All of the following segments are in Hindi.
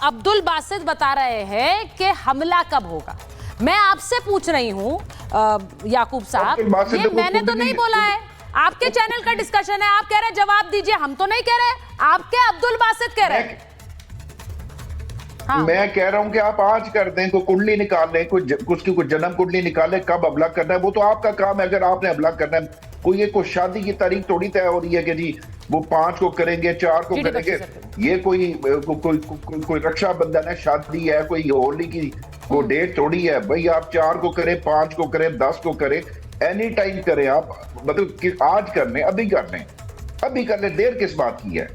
अब्दुल बासित बता रहे हैं कि हमला कब होगा। मैं आपसे पूछ रही हूं याकूब साहब, ये मैंने तो नहीं बोला है, आपके चैनल का डिस्कशन है, आप कह रहे हैं जवाब दीजिए, हम तो नहीं कह रहे, आपके अब्दुल बासित कह रहे हैं। हाँ। मैं कह रहा हूं कि आप आज कर दें, कोई कुंडली निकाल लें, उसकी कोई जन्म कुंडली निकालें, कब हमला करना है वो तो आपका काम है। अगर आपने हमला करना है, कोई शादी की तारीख थोड़ी तय हो रही है कि जी वो 5 को करेंगे, 4 को करेंगे। ये कोई रक्षाबंधन है, शादी है, कोई होली की वो डेट थोड़ी है भाई। आप 4 को करें, 5 को करें, 10 को करें, एनी टाइम करें आप, मतलब आज कर लें, अभी कर लें, अभी कर लें, देर किस बात की है?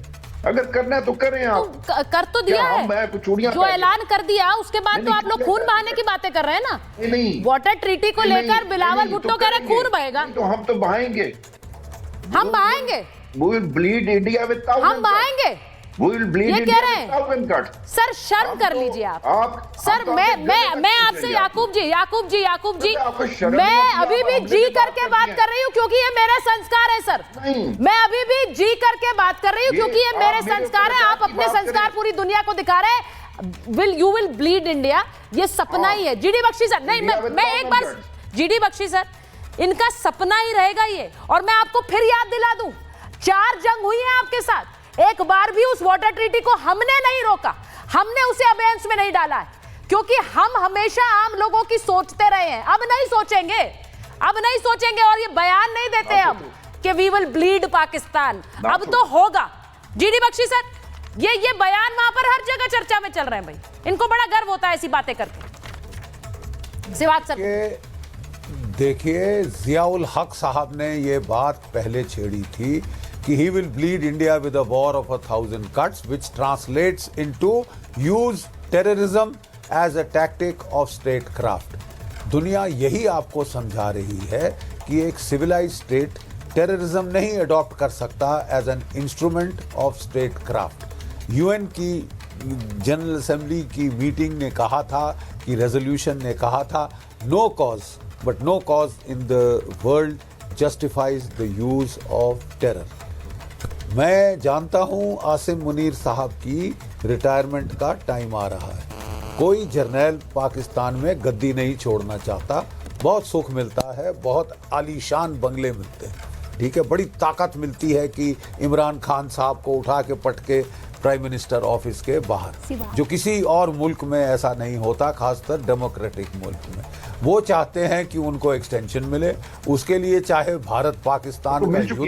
अगर करना है तो करें आप। तो कर तो दिया है, जो ऐलान कर दिया उसके बाद तो आप लोग खून बहाने की बातें कर रहे हैं ना। नहीं, वाटर ट्रीटी को लेकर बिलावल भुट्टो कह रहे खून बहेगा, तो हम तो बहाएंगे, हम बहाएंगे, we will bleed India with thousands हम बहाएंगे, we will bleed ये India कह रहे with हैं। thousands cuts। सर शर्म कर लीजिए आप सर। मैं आपसे याकूब जी मैं अभी भी जी करके बात कर रही हूँ क्योंकि ये मेरे संस्कार है सर। मैं अभी भी जी करके बात कर रही हूँ क्योंकि ये मेरे संस्कार है। आप अपने संस्कार पूरी दुनिया को दिखा रहे हैं। यू विल ब्लीड इंडिया, ये सपना ही है। जीडी बख्शी सर, नहीं मैं एक बार, जीडी बख्शी सर, इनका सपना ही रहेगा ये। और मैं आपको फिर याद दिला दूं, 4 जंग हुई है आपके साथ, एक बार भी उस वाटर ट्रीटी को हमने नहीं रोका, हमने उसे अबेंस में नहीं डाला है, क्योंकि हम हमेशा आम लोगों की सोचते रहे हैं। अब नहीं सोचेंगे, अब नहीं सोचेंगे, और ये बयान नहीं देते हम कि वी विल ब्लीड पाकिस्तान। अब तो होगा। जीडी बख्शी सर, ये बयान वहां पर हर जगह चर्चा में चल रहे हैं भाई, इनको बड़ा गर्व होता है ऐसी बातें करके। सिवाज सर, देखिए, जियाउल हक साहब ने ये बात पहले छेड़ी थी कि he will bleed India with a war of 1,000 cuts, which translates into use terrorism as a tactic of statecraft. दुनिया यही आपको समझा रही है कि एक civilized state terrorism नहीं adopt कर सकता as an instrument of statecraft. UN की जनरल असेंबली की मीटिंग ने कहा था कि रेजोल्यूशन ने कहा था, no cause but no cause in the world justifies the use of terror. मैं जानता हूं आसिम मुनीर साहब की रिटायरमेंट का टाइम आ रहा है। कोई जर्नैल पाकिस्तान में गद्दी नहीं छोड़ना चाहता। बहुत सुख मिलता है, बहुत आलीशान बंगले मिलते हैं, ठीक है, बड़ी ताकत मिलती है कि इमरान खान साहब को उठा के पटके प्राइम मिनिस्टर ऑफिस के बाहर, जो किसी और मुल्क में ऐसा नहीं होता, खासकर डेमोक्रेटिक मुल्क में। वो चाहते हैं कि उनको एक्सटेंशन मिले, उसके लिए चाहे भारत पाकिस्तान में युद्ध हो,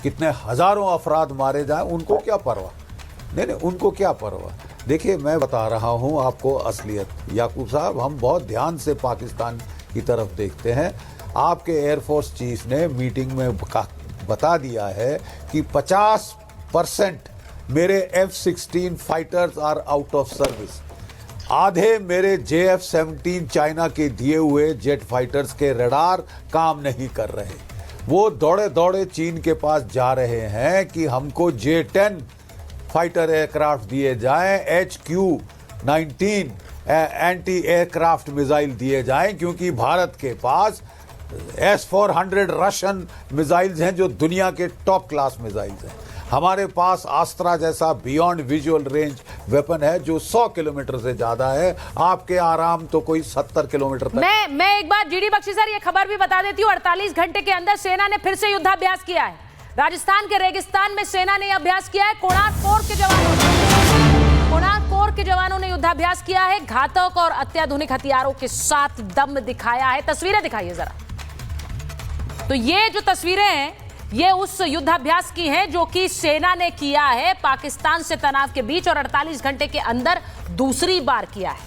कितने हजारों अफराद मारे जाएं, उनको क्या परवाह। नहीं, उनको क्या परवाह। देखिए, मैं बता रहा हूं आपको असलियत। याकूब साहब, हम बहुत ध्यान से पाकिस्तान की तरफ देखते हैं। आपके एयरफोर्स चीफ ने मीटिंग में बता दिया है कि 50% मेरे F-16 fighters are out of service. आधे मेरे JF-17 चाइना के दिए हुए जेट फाइटर्स के रडार काम नहीं कर रहे। वो दौड़े दौड़े चीन के पास जा रहे हैं कि हमको J-10 फाइटर एयरक्राफ्ट दिए जाएं, HQ-19 एंटी एयरक्राफ्ट मिसाइल दिए जाएं, क्योंकि भारत के पास S-400 रशियन मिसाइल्स हैं जो दुनिया के टॉप क्लास मिसाइल्स हैं। हमारे पास आस्त्रा जैसा बियॉन्ड विजुअल रेंज वेपन है जो 100 किलोमीटर से ज्यादा है। आपके आराम तो कोई 70 किलोमीटर तक। मैं एक बार जीडी बख्शी सर ये खबर भी बता देती हूँ, 48 घंटे के अंदर सेना ने फिर से युद्धाभ्यास किया है। राजस्थान के रेगिस्तान में सेना ने अभ्यास किया है। कोणार्क कोर के जवानों ने युद्धाभ्यास किया है। घातक और अत्याधुनिक हथियारों के साथ दम दिखाया है। तस्वीरें दिखाइए जरा। तो ये जो तस्वीरें हैं ये उस युद्धाभ्यास की हैं जो कि सेना ने किया है पाकिस्तान से तनाव के बीच, और 48 घंटे के अंदर दूसरी बार किया है।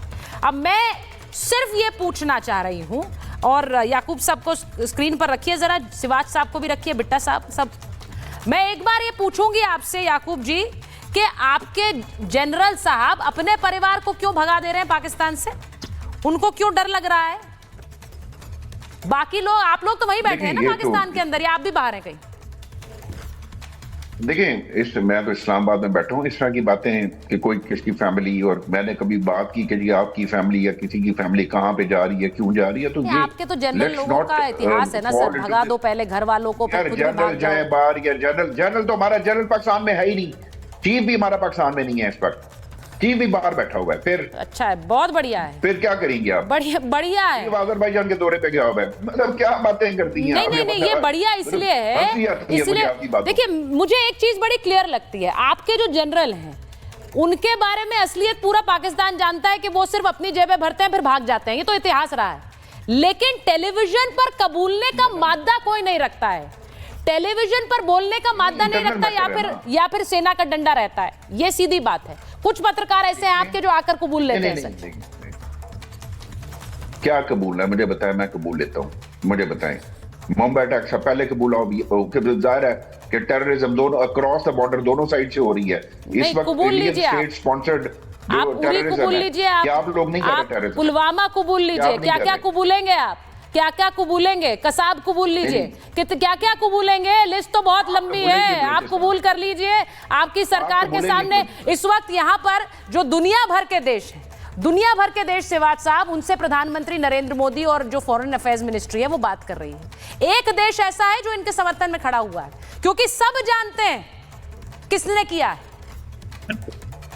अब मैं सिर्फ ये पूछना चाह रही हूं, और याकूब साहब को स्क्रीन पर रखिए जरा, सिवाज साहब को भी रखिए, बिट्टा साहब सब। मैं एक बार ये पूछूंगी आपसे याकूब जी कि आपके जनरल साहब अपने परिवार को क्यों भगा दे रहे हैं पाकिस्तान से? उनको क्यों डर लग रहा है? बाकी लोग, आप लोग तो वहीं बैठे हैं ना पाकिस्तान के अंदर, या आप भी बाहर हैं कहीं? देखिए, मैं तो इस्लामाबाद में बैठा हूँ। इस तरह की बातें कि कोई किसकी फैमिली, और मैंने कभी बात की कि जी आपकी फैमिली या किसी की फैमिली कहाँ पे जा रही है, क्यों जा रही है, तो ये आपके तो जनरल लोगों का इतिहास है ना सर, भगा दो पहले घर वालों को, फिर खुद भी भाग जाओ। जाए बाहर, या जनरल तो हमारा जनरल पाकिस्तान में है ही नहीं, चीफ भी हमारा पाकिस्तान में नहीं है इस वक्त। चीफ भी बाहर बैठा हुआ है। फिर अच्छा है, बहुत बढ़िया है। फिर क्या करेंगे आप? बढ़िया बढ़िया है। अजरबैजान के दौरे पे गया हुआ है, मतलब क्या बातें करती हैं। नहीं, ये बढ़िया इसलिए है, इसलिए देखिए मुझे एक चीज बड़ी क्लियर लगती है, आपके जो जनरल हैं उनके बारे में असलियत पूरा पाकिस्तान जानता है कि वो सिर्फ अपनी जेबें भरते हैं फिर भाग जाते हैं, ये तो इतिहास रहा है। लेकिन टेलीविजन पर कबूलने का मादा कोई नहीं रखता है, टेलीविजन पर बोलने का मादा नहीं रखता, या फिर सेना का डंडा रहता है, ये सीधी बात है। कुछ पत्रकार ऐसे हैं आपके जो आकर कबूल लेते हैं। क्या कबूल है मुझे बताएं, मैं कबूल लेता हूं, मुझे बताएं। मुंबई अटैक से पहले कबूल जाहिर है कि टेररिज्म दोनों अक्रॉस द बॉर्डर दोनों साइड से हो रही है इस वक्त। स्टेट स्पॉन्सर्ड आप उरी कबूल लीजिए, आप लोग नहीं कर रहे टेररिज्म। पुलवामा कबूल लीजिए, क्या क्या कबूलेंगे आप, क्या क्या कबूलेंगे? कसाब कबूल लीजिए, क्या क्या कबूलेंगे? लिस्ट तो बहुत लंबी है, आप कबूल कर लीजिए। आपकी सरकार के सामने इस वक्त यहाँ पर जो दुनिया भर के देश है, दुनिया भर के देश सिवाज साहब, उनसे प्रधानमंत्री नरेंद्र मोदी और जो फॉरेन अफेयर्स मिनिस्ट्री है वो बात कर रही है। एक देश ऐसा है जो इनके समर्थन में खड़ा हुआ है, क्योंकि सब जानते हैं किसने किया है।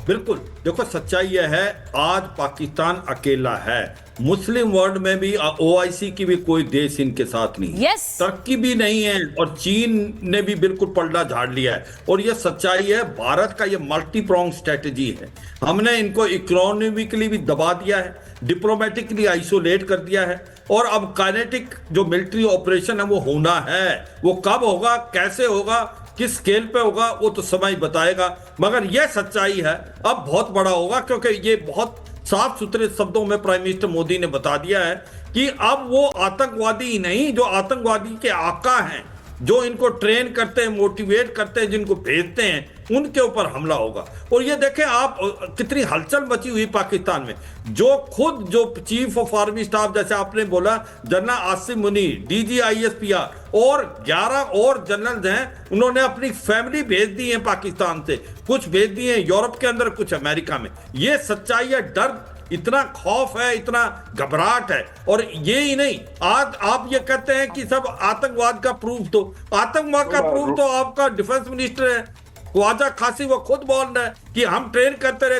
बिल्कुल, देखो सच्चाई यह है, आज पाकिस्तान अकेला है, मुस्लिम वर्ल्ड में भी ओआईसी की भी कोई देश इनके साथ नहीं, तरक्की भी नहीं है, और चीन ने भी बिल्कुल पलड़ा झाड़ लिया है। और ये सच्चाई है, भारत का ये मल्टी प्रोंग स्ट्रेटजी है। हमने इनको इकोनॉमिकली भी दबा दिया है, डिप्लोमेटिकली आइसोलेट कर दिया है, और अब काइनेटिक जो मिलिट्री ऑपरेशन है वो होना है। वो कब होगा, कैसे होगा, किस स्केल पे होगा, वो तो समय बताएगा। मगर यह सच्चाई है, अब बहुत बड़ा होगा, क्योंकि ये बहुत साफ सुथरे शब्दों में प्राइम मिनिस्टर मोदी ने बता दिया है कि अब वो आतंकवादी ही नहीं, जो आतंकवादी के आका हैं, जो इनको ट्रेन करते हैं, मोटिवेट करते हैं, जिनको भेजते हैं, उनके ऊपर हमला होगा। और ये देखें आप, कितनी हलचल मची हुई पाकिस्तान में। जो खुद जो चीफ ऑफ आर्मी स्टाफ, जैसे आपने बोला, general Asim Munir, DG ISPR और 11 और जनरल हैं, उन्होंने अपनी फैमिली भेज दी है पाकिस्तान से, कुछ भेज दी है यूरोप के अंदर, कुछ अमेरिका में। ये सच्चाई है, डर, इतना खौफ है, इतना घबराहट है। और ये ही नहीं, आज आप ये कहते हैं कि सब आतंकवाद का प्रूफ दो, आतंकवाद का प्रूफ तो आपका डिफेंस मिनिस्टर है ख्वाजा कासिम, वो खुद बोल रहे हैं कि हम ट्रेन करते रहे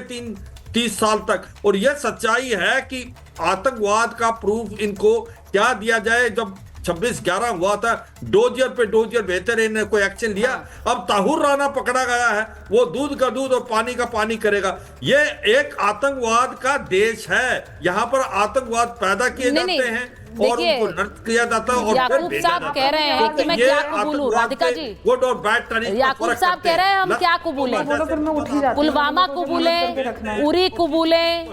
30 साल तक। और यह सच्चाई है कि आतंकवाद का प्रूफ इनको क्या दिया जाए। जब 26/11 हुआ था, डोजियर पे डोजियर भेजते रहे, इन्होंने कोई एक्शन लिया। अब ताहुर राना पकड़ा गया है, वो दूध का दूध और पानी का पानी करेगा। ये एक आतंकवाद का देश है, यहाँ पर आतंकवाद पैदा किए जाते हैं और उनको नष्ट किया जाता है। और याकूब साहब कह रहे हैं कि मैं क्या कबूलूं, राधिका जी, गुड और बैड तरीके। याकूब साहब कह रहे हैं हम क्या कबूलें, पुलवामा कबूलें, उरी कबूलें,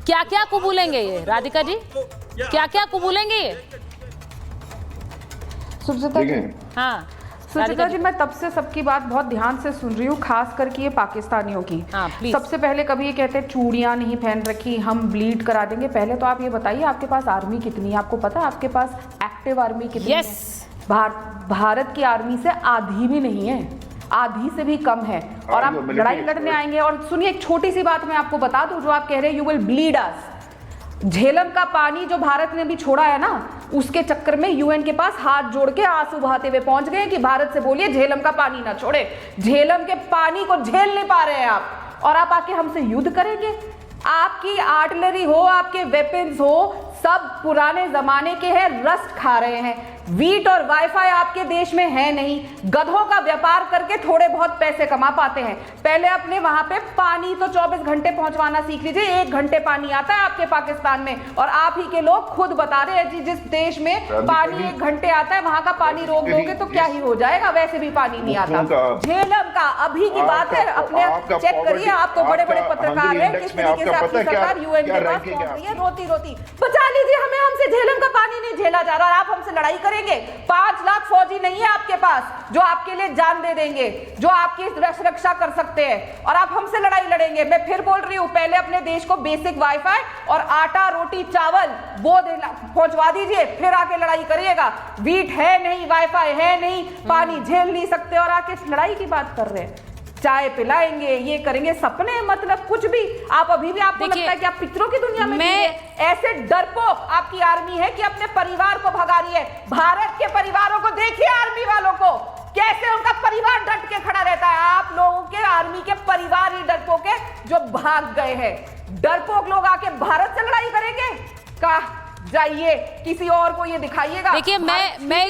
क्या क्या कबूलेंगे ये? राधिका जी, क्या क्या कबूलेंगे ये? सुचिता जी, हाँ सुचिता जी, मैं तब से सबकी बात बहुत ध्यान से सुन रही हूँ, खास करके ये पाकिस्तानियों की। सबसे पहले कभी ये कहते हैं चूड़ियां नहीं पहन रखी, हम ब्लीड करा देंगे। पहले तो आप ये बताइए, आपके पास आर्मी कितनी है? आपको पता है आपके पास एक्टिव आर्मी कितनी है? भारत की आर्मी से आधी भी नहीं है, आधी से भी कम है। और आप लड़ाई लड़ने आएंगे। और सुनिए, एक छोटी सी बात मैं आपको बता दूं, जो आप कह रहे हैं यू विल ब्लीड अस, झेलम का पानी जो भारत ने भी छोड़ा है ना, उसके चक्कर में यूएन के पास हाथ जोड़ के आंसू बहाते हुए पहुंच गए कि भारत से बोलिए झेलम का पानी ना छोड़े। झेलम के पानी को झेल नहीं पा रहे हैं आप, और आप आके हमसे युद्ध करेंगे? आपकी आर्टिलरी हो, आपके वेपन्स हो, सब पुराने जमाने के हैं, रस्ट खा रहे हैं। वीट और वाईफाई आपके देश में है नहीं, गधों का व्यापार करके थोड़े बहुत पैसे कमा पाते हैं। पहले अपने वहां पे पानी तो 24 घंटे पहुंचवाना सीख लीजिए, 1 घंटे पानी आता है आपके पाकिस्तान में, और आप ही के लोग खुद बता रहे हैं जी जिस देश में पानी 1 घंटे आता है वहां का पानी रोक दोगे तो क्या ही हो जाएगा, वैसे भी पानी नहीं आता। झेलम का अभी की बात है, अपने चेक करिए, आप तो बड़े बड़े पत्रकार हैं, किस तरीके से आपकी सरकार यूएन के पास पहुंच रही है रोती रोती। बचा लीजिए हमें, हमसे झेलम का पानी नहीं झेला जा रहा, आप हमसे लड़ाई करेंगे। 5 लाख फौजी नहीं है आपके पास जो आपके लिए जान दे देंगे, जो आपकी रक्षा कर सकते हैं, और आप हमसे लड़ाई लड़ेंगे। मैं फिर बोल रही हूं, पहले अपने देश को बेसिक वाईफाई और आटा रोटी चावल वो पहुंचवा दीजिए, फिर आके लड़ाई करिएगा। वीट है नहीं, वाईफाई है नहीं, पानी झेल नहीं सकते, और आके लड़ाई की बात कर रहे हैं। चाय पिलाएंगे, ये करेंगे, सपने, मतलब कुछ भी। आप अभी भी आपको लगता है कि आप पितरों की दुनिया में ऐसे डरपोक आपकी आर्मी है कि अपने परिवार को भगा रही है। भारत के परिवारों को देखिए, आर्मी वालों को कैसे उनका परिवार डट के खड़ा रहता है। आप लोगों के आर्मी के परिवार ही डरपोक है जो भाग गए हैं। डरपोक लोग आके भारत से लड़ाई करेंगे? कहा जाइए किसी और को ये दिखाइएगा। देखिए मैं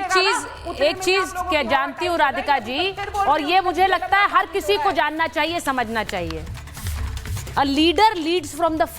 एक चीज क्या जानती हूँ राधिका जी, और ये मुझे लगता है हर किसी को जानना चाहिए, समझना चाहिए। A leader leads from the